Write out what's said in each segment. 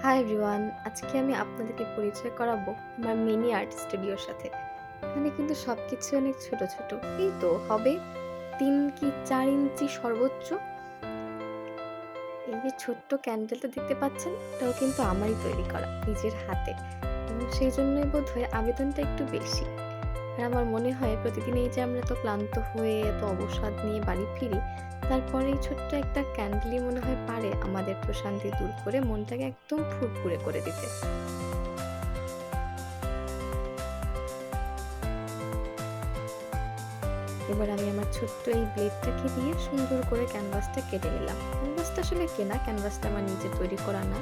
Hi everyone, আজকে আমি আপনাদেরকে পরিচয় করাবো আমার মিনি আর্ট স্টুডিওর সাথে। এখানে কিন্তু সবকিছু অনেক ছোট ছোট, এই তো হবে 3 কি 4 ইঞ্চি সর্বোচ্চ। এই যে ছোট্ট ক্যান্ডেলটা দেখতে পাচ্ছেন, এটাও কিন্তু আমারই তৈরি করা নিজের হাতে, এবং সেই জন্যই বোধহয় আবেদনটা একটু বেশি। আর আমার মনে হয় প্রতিদিন এই যে আমরা এত ক্লান্ত হয়ে এত অবসাদ নিয়ে বাড়ি ফিরি, তারপরে এই ছোট্ট একটা ক্যান্ডেলই মনে হয় পারে আমাদের প্রশান্তি দূর করে মনটাকে একদম ফুরফুরে করে দিতে। এবার আমি আমার ছোট্ট এই ব্লেডটাকে দিয়ে সুন্দর করে ক্যানভাসটা কেটে নিলাম। ক্যানভাসটা আসলে কেনা, ক্যানভাসটা আমার নিজে তৈরি করা না।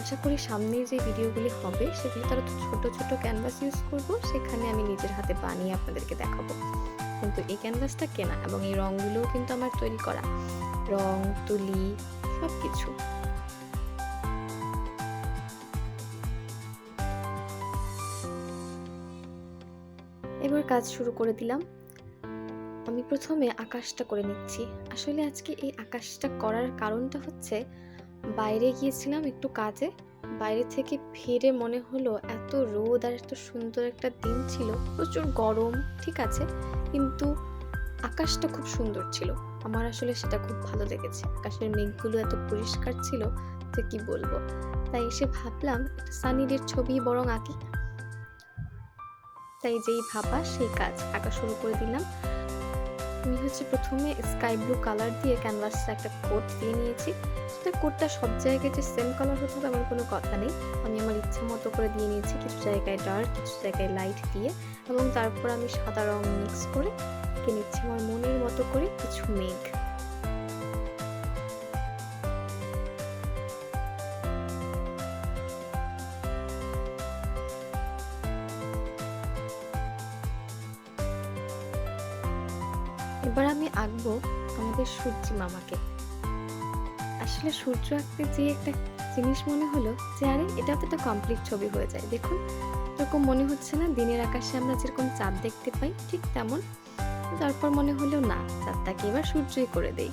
আশা করি সামনের যে ভিডিওগুলি হবে সেগুলি তারা তো ছোট ছোট ক্যানভাস ইউজ করব, সেখানে আমি নিজের হাতে বানিয়ে আপনাদেরকে দেখাবো। কিন্তু এই ক্যানভাসটা কেনা এবং এই রঙগুলোও কিন্তু আমার তৈরি করা, রং তুলি সবকিছু। এবার কাজ শুরু করে দিলাম। আমি প্রথমে আকাশটা করে নিচ্ছি। আসলে আজকে এই আকাশটা করার কারণটা হচ্ছে, বাইরে গিয়েছিলাম একটু কাজে, বাইরে থেকে ফিরে মনে হলো এত রোদ আর এত সুন্দর একটা দিন ছিল, প্রচুর গরম ঠিক আছে, কিন্তু আকাশটা খুব সুন্দর ছিল। আমার আসলে সেটা খুব ভালো লেগেছে। আকাশের মেঘগুলো এত পরিষ্কার ছিল যে কি বলবো। তাই এসে ভাবলাম একটা সানি ডের ছবি বরং আঁকি। তাই যেই ভাবা সেই কাজ আঁকা শুরু করে দিলাম। আমি প্রথমে স্কাই ব্লু কালার দিয়ে ক্যানভাসে একটা কোট দিয়ে নিয়েছি। সেটা কোটটা সব জায়গায় যে সেম কালার হতে হবে এমন কোনো কথা নেই। আমি আমার ইচ্ছা মতো করে দিয়ে নিয়েছি, কিছু জায়গায় ডার্ক, কিছু জায়গায় লাইট দিয়ে, এবং তারপর আমি সাদা রং মিক্স করে এঁকে নিচ্ছি আমার মনের মতো করে কিছু মেঘ। এবার আমি আঁকবো আমাদের সূর্যি মামাকে। আসলে সূর্য আঁকতে যে একটা জিনিস মনে হলো যে আরে এটা তো একটা কমপ্লিট ছবি হয়ে যায়। দেখুন, এরকম মনে হচ্ছে না দিনের আকাশে আমরা যেরকম চাঁদ দেখতে পাই ঠিক তেমন। তারপর মনে হলো না, চাঁদটাকে এবার সূর্যই করে দেই।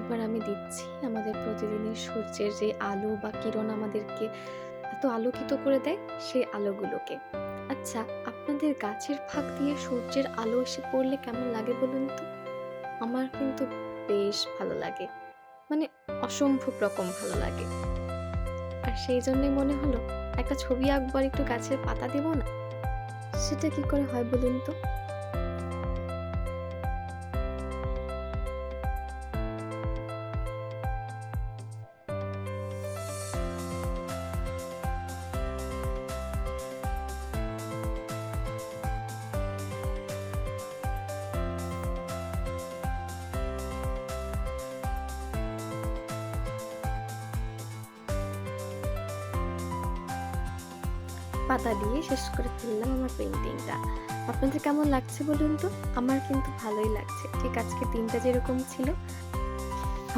এবার আমি দিচ্ছি আমাদের প্রতিদিনের সূর্যের যে আলো বা কিরণ আমাদেরকে এত আলোকিত করে দেয়, সেই আলোগুলোকে। আচ্ছা, আপনাদের গাছের ফাঁক দিয়ে সূর্যের আলো এসে পড়লে কেমন লাগে বলুন তো? আমার কিন্তু বেশ ভালো লাগে, মানে অসম্ভব রকম ভালো লাগে। আর সেই জন্যই মনে হলো একটা ছবি আঁকবার একটু গাছের পাতা দেব না। সেটা কি করে হয় বলুন তো? পাতা দিয়ে শেষ করে ফেললাম আমার পেইন্টিংটা। আপনাদের কেমন লাগছে বলুন তো? আমার কিন্তু ভালোই লাগছে। ঠিক আজকে দিনটা যেরকম ছিল।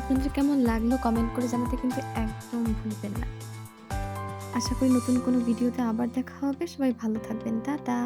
আপনাদের কেমন লাগলো কমেন্ট করে জানাতে কিন্তু একদম ভুলবেন না। আশা করি নতুন কোনো ভিডিওতে আবার দেখা হবে। সবাই ভালো থাকবেন। টাটা।